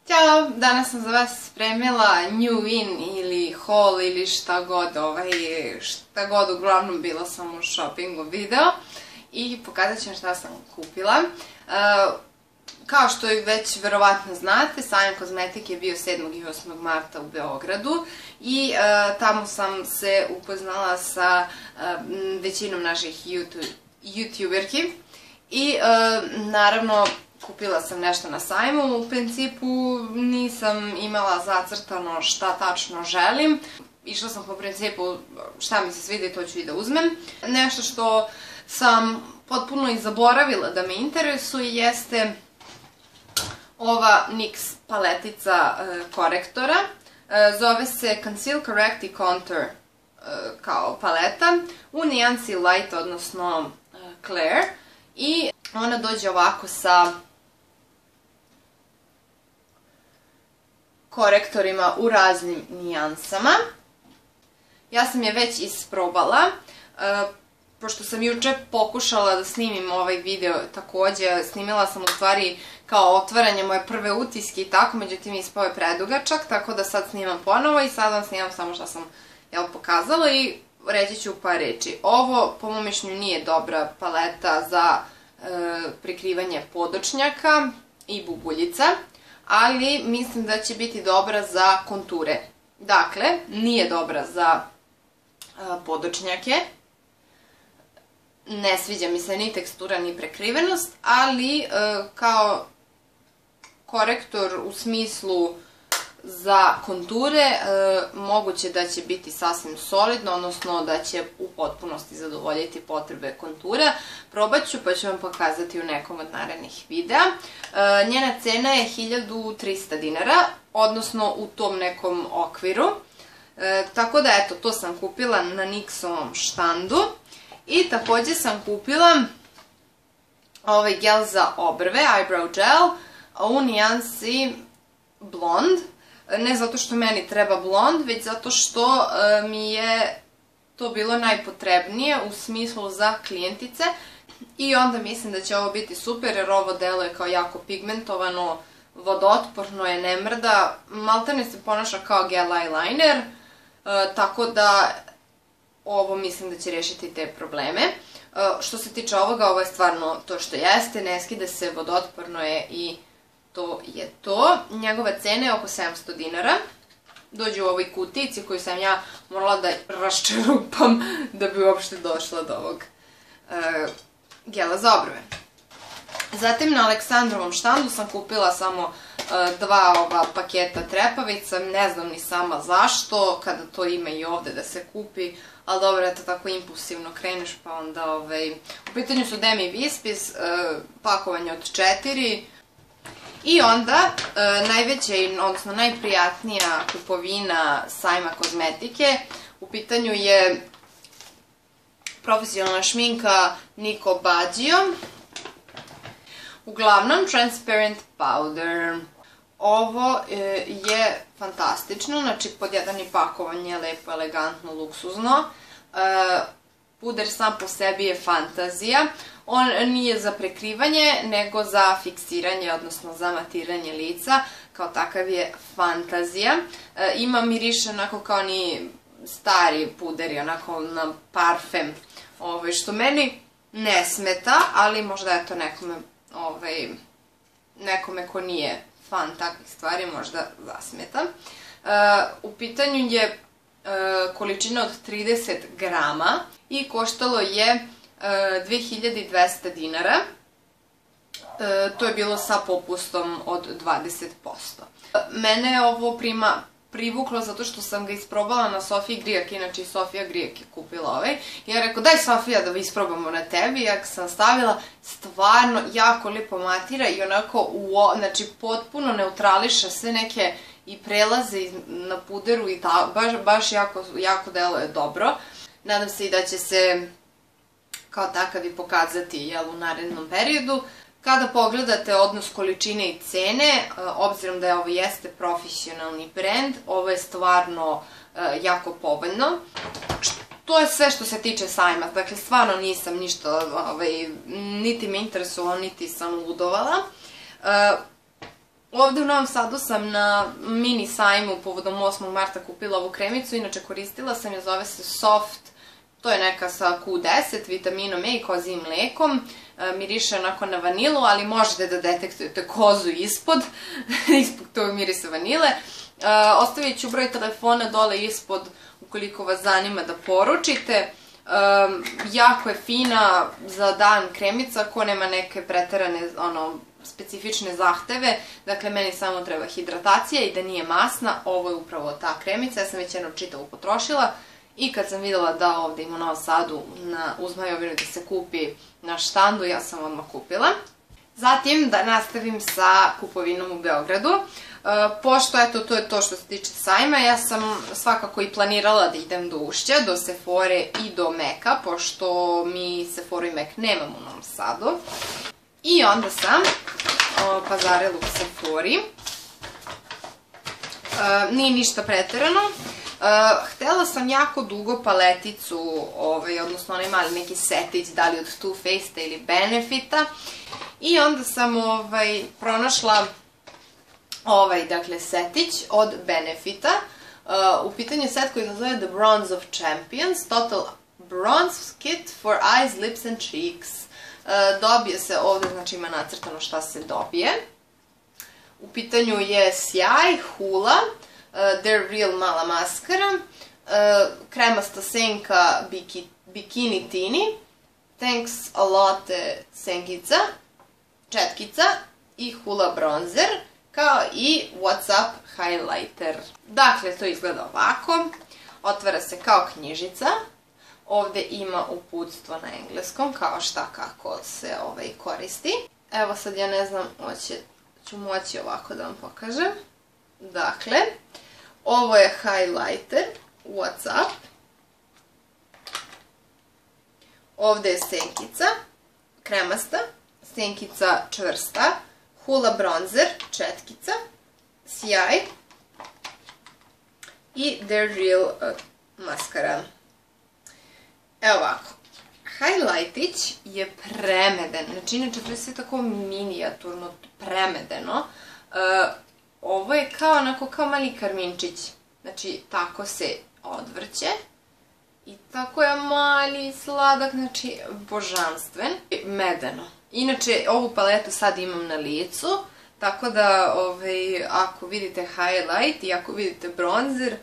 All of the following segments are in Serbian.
Ćao! Danas sam za vas spremila new in ili haul ili šta god, uglavnom bila sam u shoppingu video i pokazat ću vam šta sam kupila. Kao što već verovatno znate, sajam kozmetike je bio 7. i 8. marta u Beogradu i tamo sam se upoznala sa većinom naših youtuberki i naravno kupila sam nešto na sajmu. U principu nisam imala zacrtano šta tačno želim. Išla sam po principu šta mi se svidi, to ću i da uzmem. Nešto što sam potpuno i zaboravila da me interesuje jeste ova NYX paletica korektora. Zove se Conceal, Correct i Contour kao paleta u nijansi Light, odnosno Clear. I ona dođe ovako sa korektorima u raznim nijansama. Ja sam je već isprobala, pošto sam juče pokušala da snimim ovaj video takođe, snimila sam u stvari kao otvaranje moje prve utiske i tako, međutim ispao je predugačak, tako da sad snimam ponovo i sad vam snimam samo što sam pokazala i reći ću par reči. Ovo, po mom mišljenju, nije dobra paleta za prikrivanje podočnjaka i bubuljica, ali mislim da će biti dobra za konture. Dakle, nije dobra za podočnjake, ne sviđa mi se ni tekstura ni prekrivenost, ali kao korektor u smislu za konture moguće da će biti sasvim solidno, odnosno da će u potpunosti zadovoljiti potrebe kontura. Probat ću pa ću vam pokazati u nekom od narednih videa. Njena cena je 1300 dinara, odnosno u tom nekom okviru. Tako da eto, to sam kupila na NYX-ovom štandu. I takođe sam kupila ovaj gel za obrve, eyebrow gel, u nijansi blond. Ne zato što meni treba blond, već zato što mi je to bilo najpotrebnije u smislu za klijentice. I onda mislim da će ovo biti super jer ovo deluje kao jako pigmentovano, vodootporno je, ne mrda, maltene se ponaša kao gel eyeliner, tako da ovo mislim da će rešiti te probleme. Što se tiče ovoga, ovo je stvarno to što jeste, ne skida se, vodootporno je i to je to. Njegova cena je oko 700 dinara. Dođe u ovoj kutici koju sam ja morala da raščerupam da bi uopšte došla do ovog gela za obrve. Zatim na Aleksandrovom štandu sam kupila samo dva ova paketa trepavica, ne znam ni sama zašto, kada to ima i ovde da se kupi, ali dobro, eto tako impulsivno kreneš pa onda u pitanju su Demi Wispis, pakovanje od 4. I onda najveća, odnosno najprijatnija kupovina sajma kozmetike, u pitanju je profesionalna šminka Nico Baggio. Uglavnom, Transparent Powder. Ovo je fantastično, znači pod jedan i pakovanje, lepo, elegantno, luksuzno. Puder sam po sebi je fantazija. On nije za prekrivanje, nego za fiksiranje, odnosno za matiranje lica. Kao takav je fantazija. Ima miriše onako kao ni stari puderi, onako na parfem, što meni ne smeta, ali možda je to nekome ko nije fan takvih stvari, možda zasmeta. U pitanju je količina od 30 grama i koštalo je 2200 dinara. To je bilo sa popustom od 20%. Mene je ovo privuklo zato što sam ga isprobala na Sofiji Grijak, inače i Sofija Grijak je kupila ovaj. Ja rekao, daj Sofija da isprobamo na tebi, ja sam stavila, stvarno jako lipo matira i onako, znači potpuno neutrališe sve neke i prelaze na puderu i baš jako deluje dobro. Nadam se i da će se kao takav i pokazati u narednom periodu. Kada pogledate odnos količine i cene, obzirom da ovo jeste profesionalni brend, ovo je stvarno jako povoljno. To je sve što se tiče sajma, dakle stvarno nisam ništa, niti me interesovalo, niti sam ludovala. Ovde u Novom Sadu sam na mini sajmu povodom 8. marta kupila ovu kremicu, inače koristila sam je, zove se Soft, to je neka sa Q10, vitaminom E i kozijim mlekom, miriše onako na vanilu, ali možete da detektujete kozu ispod tog mirisa vanile. Ostavit ću broj telefona dole ispod ukoliko vas zanima da poručite. Jako je fina za dan kremica, ko nema neke preterane specifične zahteve, dakle meni samo treba hidratacija i da nije masna, ovo je upravo ta kremica, ja sam već jednom čitavu potrošila i kad sam videla da ovde ima u Novom Sadu u Zmajovinu da se kupi na štandu, ja sam odmah kupila. Zatim da nastavim sa kupovinom u Beogradu. Pošto, eto, to je to što se tiče sajma, ja sam svakako i planirala da idem do Ušća, do Sephore i do Meka, pošto mi Sephoru i Mek nemam u Novom Sadu. I onda sam pazarila u Sephori. Nije ništa preterano. Htela sam jako dugo paleticu, odnosno onaj mali neki setić, da li od Too Faced ili Benefita. I onda sam pronašla dakle, setić od Benefita. U pitanju je set koji se zove The Bronze of Champions, Total Bronze Kit for Eyes, Lips and Cheeks. Dobije se ovde, znači ima nacrtano šta se dobije. U pitanju je sjaj, hula, They're Real mala maskara, kremasta senka Bikini Tini, Thanks a lot senkica, četkica i hula bronzer, kao i What's Up highlighter. Dakle, to izgleda ovako. Otvara se kao knjižica. Ovde ima uputstvo na engleskom, kao šta kako se koristi. Evo sad ja ne znam, ću moći ovako da vam pokažem. Dakle, ovo je highlighter, What's Up. Ovde je senkica, kremasta, senkica čvrsta, hula bronzer, četkica, sjaj i They're Real maskara. Evo ovako, highlightić je premeden, znači inače to je sve tako minijaturno, premedeno. Ovo je kao mali karminčić, znači tako se odvrće i tako je mali, sladak, znači božanstven, medeno. Inače, ovu paletu sad imam na licu, tako da ako vidite highlight i ako vidite bronzer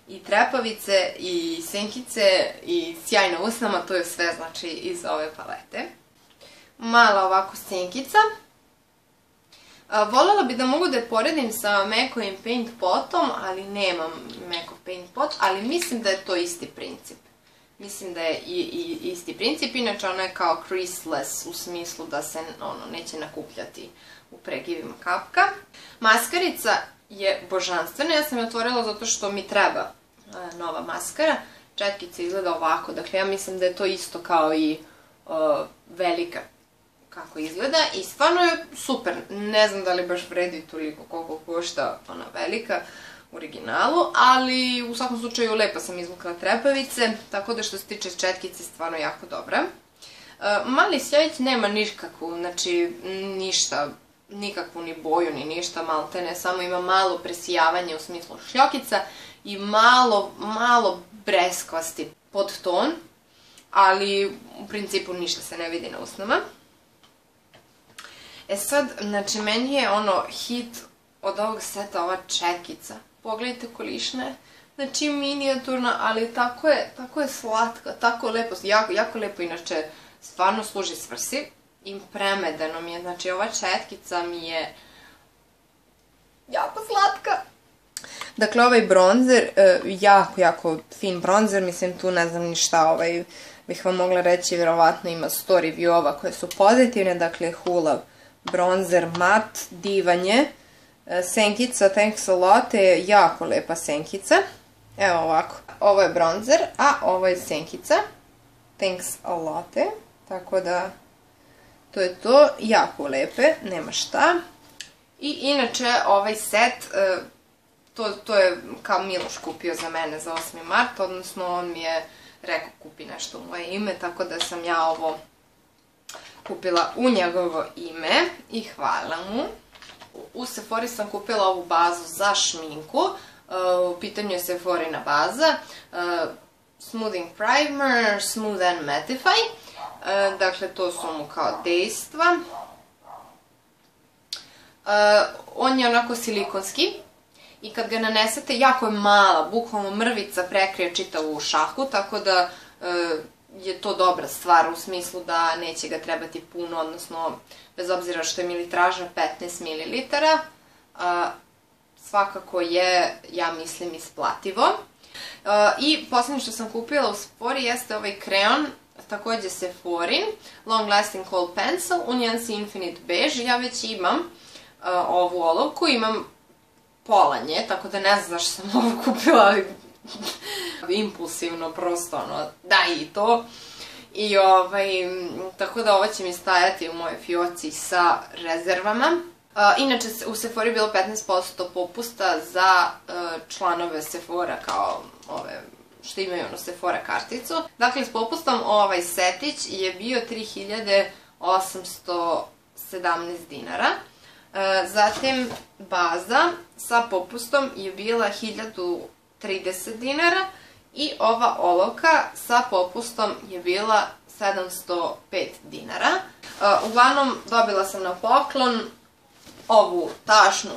i trepavice i senkice i sjaj na usnama, to je sve znači iz ove palete. Mala ovako senkica. Voljela bi da mogu da je poredim sa Mekovim Paint Potom, ali nemam Mekov Paint Pot, ali mislim da je to isti princip. Mislim da je isti princip, inače ona je kao creaseless u smislu da se neće nakupljati u pregivima kapka. Maskarica je božanstvena, ja sam je otvorila zato što mi treba nova maskara. Četkica izgleda ovako, dakle ja mislim da je to isto kao i velika kako izgleda i stvarno je super. Ne znam da li baš vredi toliko koliko košta ona velika u originalu, ali u svakom slučaju lepo sam izvukla trepavice, tako da što se tiče četkice stvarno jako dobra. Mali sjajić nema nikakvu, znači ništa, nikakvu ni boju ni ništa, maltene, samo ima malo presijavanje u smislu šljokica i malo breskvasti podton, ali u principu ništa se ne vidi na usnama. E sad, znači meni je hit od ovog seta ova četkica. Pogledajte kolišna je, znači minijaturna, ali tako je slatka, tako lepo, jako lepo inače, stvarno služi svrsi i premedeno mi je, znači ova četkica mi je jako slatka. Dakle, ovaj bronzer, jako fin bronzer, mislim tu ne znam ni šta bih vam mogla reći, vjerovatno ima 100 review-ova koje su pozitivne, dakle Hula bronzer mat, divanje, senkica Thanks a lot je jako lepa senkica, evo ovako, ovo je bronzer, a ovo je senkica Thanks a lot, tako da to je to, jako lepe, nema šta. I inače ovaj set, to je kao Miloš kupio za mene za 8. mart, odnosno on mi je rekao kupi nešto u moje ime, tako da sam ja ovo kupila u njegovo ime i hvala mu. U Sephori sam kupila ovu bazu za šminku. U pitanju je Sephorina baza. Smoothing Primer, Smooth and Mattify. Dakle, to su mu kao dejstva. On je onako silikonski i kad ga nanesete, jako je mala, bukvalno mrvica prekrije čitavu šahu, tako da je to dobra stvar u smislu da neće ga trebati puno, odnosno bez obzira što je militraža 15 ml, svakako je, ja mislim, isplativo. I posljednje što sam kupila u Sephori jeste ovaj kreon, također Sephorin, Long Lasting Kohl Pencil u nijansi Infinite Beige. Ja već imam ovu olovku, imam pola nje, tako da ne znam zašto sam ovo kupila, ali impulsivno, prosto ono, daj i to. I tako da ovo će mi stajati u mojoj fioci sa rezervama. Inače, u Sephori je bilo 15% popusta za članove Sephora, kao ove što imaju Sephora karticu. Dakle, s popustom ovaj setić je bio 3817 dinara. Zatim, baza sa popustom je bila 1030 dinara i ova olovka sa popustom je bila 705 dinara. Uglavnom, dobila sam na poklon ovu tašnu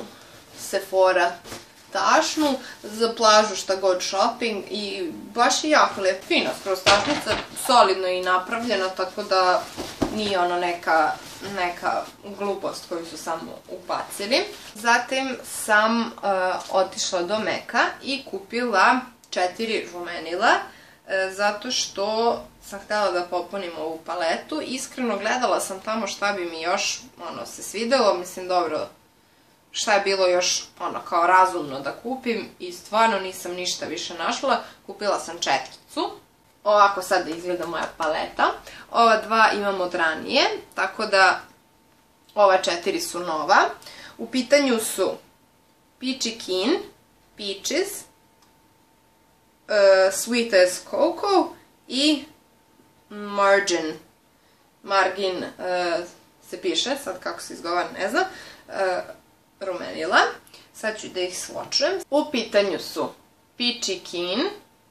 Sephora tašnu za plažu, šta god shopping, i baš je jako lep, fina skroz tašnica, solidno i napravljena, tako da nije ono neka glupost koju su samo ubacili. Zatim sam otišla do Meka i kupila 4 rumenila, zato što sam htjela da popunim ovu paletu. Iskreno gledala sam tamo šta bi mi još se svidelo, mislim dobro, šta je bilo još kao razumno da kupim i stvarno nisam ništa više našla. Kupila sam 4. Ovako sada izgleda moja paleta. Ova 2 imam od ranije, tako da ova 4 su nova. U pitanju su Peachy Keen, Peaches, Sweet as Cocoa i Margin se piše, sad kako se izgovara ne znam, rumenila. Sad ću da ih svočujem. U pitanju su Peachy Keen,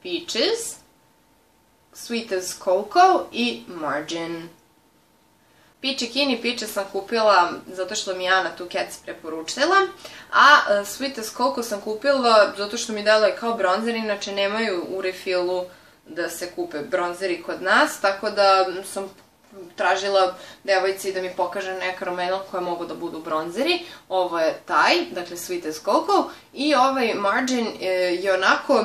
Peaches, Sweet as Cocoa i Margin. Peachy Keen i Peaches sam kupila zato što mi je Ana Tukec preporučila, a Sweet as Cocoa sam kupila zato što mi deluje kao bronzer, inače nemaju u refilu da se kupe bronzeri kod nas, tako da sam tražila devojci da mi pokaže neka rumenila koje mogu da budu bronzeri. Ovo je taj, dakle Sweet as Cocoa, i ovaj Margin je onako,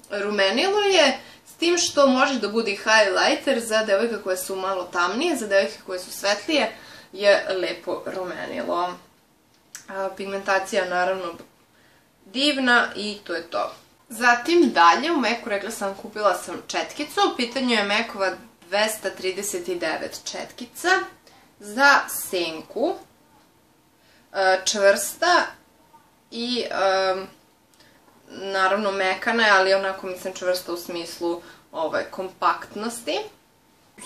rumenilo je, s tim što može da bude highlighter za devojke koje su malo tamnije, za devojke koje su svetlije je lepo rumenilo. Pigmentacija naravno divna i to je to. Zatim dalje u Meku, rekla sam, kupila sam četkicu, u pitanju je Mekova 239 četkica za senku, čvrsta i naravno mekana je, ali onako mislim čvrsta u smislu kompaktnosti.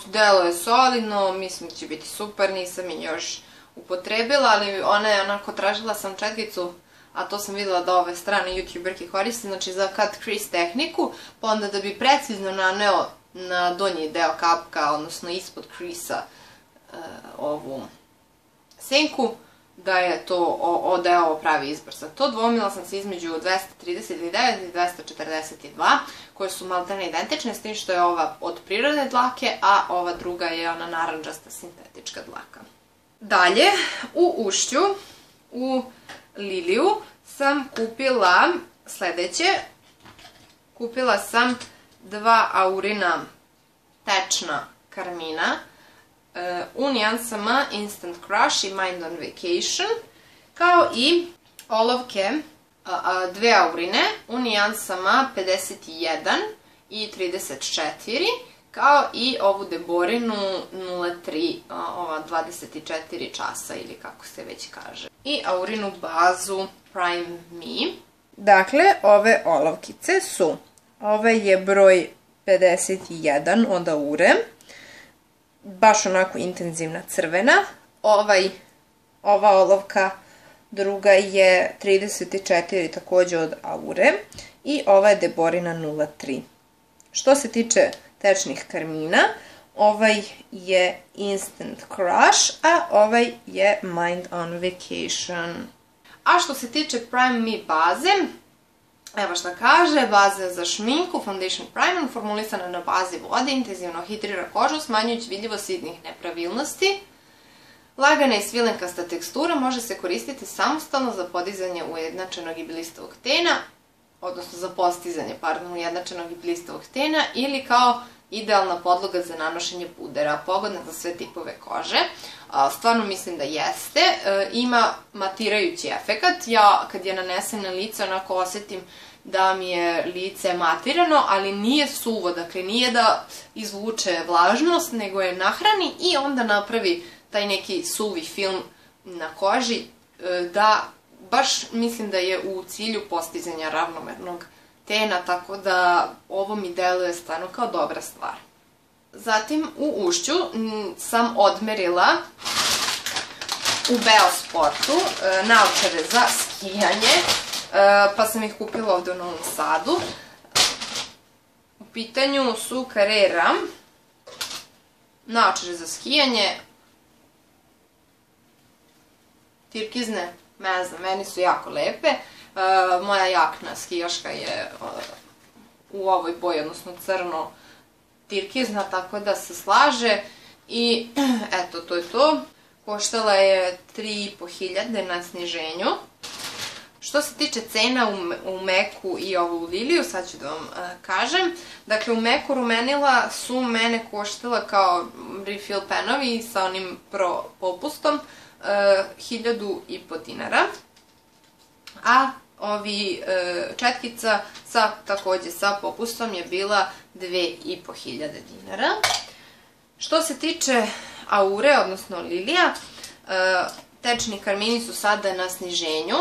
Delo je solidno, mislim da će biti super, nisam je još upotrebila, ali ona je onako, tražila sam četkicu, a to sam videla da ove strane youtuberke koriste, znači za cut crease tehniku, pa onda da bi precizno naneo na donji deo kapka, odnosno ispod crease-a ovu senku, da je to da je ovo pravi izbor za to. Dvomila sam se između 239 i 242, koje su maltene identične, s tim što je ova od prirodne dlake, a ova druga je ona naranđasta sintetička dlaka. Dalje, u ušću, u Liliju, sam kupila sledeće. Kupila sam 2 Aurina tečna karmina u nijansama Instant Crush i Mind on Vacation, kao i olovke 2 Aurine u nijansama 51 i 34, kao i ovu Deborinu 03, ova 24 časa ili kako se već kaže. I Aurinu bazu Prime Me. Dakle, ove olovkice su, ove je broj 51 od Aure, baš onako intenzivna crvena. Ova olovka druga je 34 takođe od Aure i ova je Deborina 03. Što se tiče tečnih karmina, ovaj je Instant Crush, a ovaj je Mind on Vacation. A što se tiče Prime Me baze, evo šta kaže, baza za šminku, Foundation Primer, formulisana na bazi vode, intenzivno hidrira kožu, smanjujući vidljivost sitnih nepravilnosti. Lagana i svilenkasta tekstura može se koristiti samostalno za podizanje ujednačenog i blistavog tena, odnosno za postizanje, ujednačenog i blistavog tena, ili kao idealna podloga za nanošenje pudera, pogodna za sve tipove kože. Stvarno mislim da jeste. Ima matirajući efekat. Ja kad je nanesem na lice onako osetim da mi je lice matirano, ali nije suvo, dakle nije da izvuče vlažnost, nego je nahrani i onda napravi taj neki suvi film na koži, da baš mislim da je u cilju postizanja ravnomernog tena, tako da ovo mi deluje stvarno kao dobra stvar. Zatim u ušću sam odmerila u Beosportu naočare za skijanje, pa sam ih kupila ovde u Novom Sadu. U pitanju su Carrera naočare za skijanje, tirkizne, ne znam, meni su jako lepe. Moja jakna skijaška je u ovoj boji, odnosno crno tirkizna, tako da se slaže i eto, to je to. Koštala je 3.500 na sniženju. Što se tiče cena u Meku i ovu Liliju, sad ću da vam kažem. Dakle, u Meku rumenila su mene koštala kao refill penovi sa onim pro popustom 1.500 dinara. A ovi četkica takođe sa popustom je bila 2.500 dinara. Što se tiče Aure, odnosno Lilija, tečni karmini su sada na sniženju.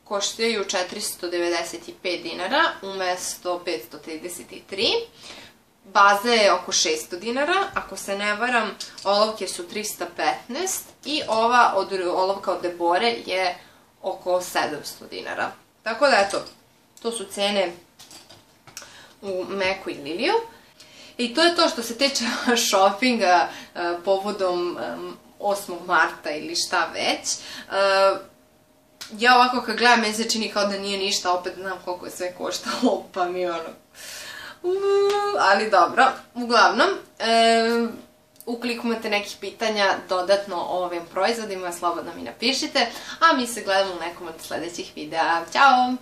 Koštaju 495 dinara umesto 533. Baza je oko 600 dinara, ako se ne varam, olovke su 315 i ova olovka od Debore je oko 700 dinara. Tako da, eto, to su cene u Meku i Liliju. I to je to što se tiče shoppinga povodom 8. marta ili šta već. Ja ovako kad gledam, meni se čini kao da nije ništa, opet znam koliko je sve koštalo, pa mi ono... Ali dobro, uglavnom, ukoliko imate nekih pitanja dodatno o ovim proizvodima, slobodno mi napišite, a mi se gledamo u nekom od sledećih videa. Ćao!